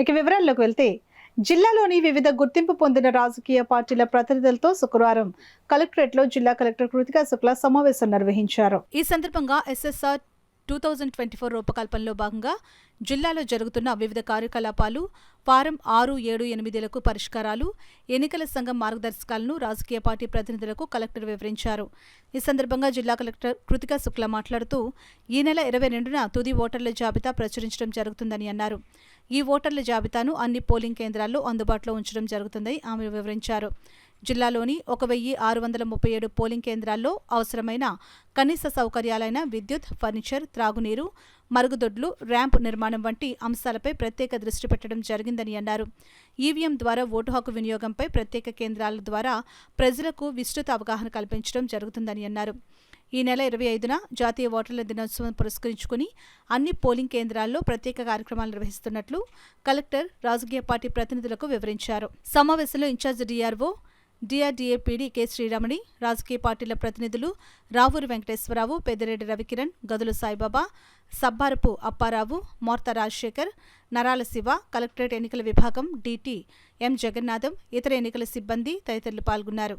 ఇక వివరాల్లోకి వెళ్తే జిల్లాలోని వివిధ గుర్తింపు పొందిన రాజకీయ పార్టీల ప్రతినిధులతో శుక్రవారం కలెక్టరేట్లో జిల్లా కలెక్టర్ కృతికా శుక్లా సమావేశం నిర్వహించారు. ఈ సందర్భంగా ఎస్ఎస్ఆర్ 2024 రూపకల్పనలో భాగంగా జిల్లాలో జరుగుతున్న వివిధ కార్యకలాపాలు, ఫారం 6, 7, 8లకు పరిష్కారాలు, ఎన్నికల సంఘం మార్గదర్శకాలను రాజకీయ పార్టీ ప్రతినిధులకు కలెక్టర్ వివరించారు. ఈ సందర్భంగా జిల్లా కలెక్టర్ కృతికా శుక్లా మాట్లాడుతూ ఈ నెల 22న తుది ఓటర్ల జాబితా ప్రచురించడం జరుగుతుందని అన్నారు. ఈ ఓటర్ల జాబితాను అన్ని పోలింగ్ కేంద్రాల్లో అందుబాటులో ఉంచడం జరుగుతుందని ఆమె వివరించారు. జిల్లాలోని 1637 పోలింగ్ కేంద్రాల్లో అవసరమైన కనీస సౌకర్యాలైన విద్యుత్, ఫర్నిచర్, త్రాగునీరు, మరుగుదొడ్లు, ర్యాంప్ నిర్మాణం వంటి అంశాలపై ప్రత్యేక దృష్టి పెట్టడం జరిగిందని అన్నారు. ఈవీఎం ద్వారా ఓటు హక్కు వినియోగంపై ప్రత్యేక కేంద్రాల ద్వారా ప్రజలకు విస్తృత అవగాహన కల్పించడం జరుగుతుందని అన్నారు. ఈ నెల 25న జాతీయ ఓటర్ల దినోత్సవం పురస్కరించుకుని అన్ని పోలింగ్ కేంద్రాల్లో ప్రత్యేక కార్యక్రమాలు నిర్వహిస్తున్నట్లు కలెక్టర్ రాజకీయ పార్టీ ప్రతినిధులకు వివరించారు. సమావేశంలో in charge DRO, DRDA PD K Sriramani, రాజకీయ పార్టీల ప్రతినిధులు రావూరి వెంకటేశ్వరరావు, పెద్దిరెడ్డి రవికిరణ్, గదులు సాయిబాబా, సబ్బారపు అప్పారావు, మోర్త రాజశేఖర్, నరాల శివ, కలెక్టరేట్ ఎన్నికల విభాగం డీటీ ఎం జగన్నాథం, ఇతర ఎన్నికల సిబ్బంది తదితరులు పాల్గొన్నారు.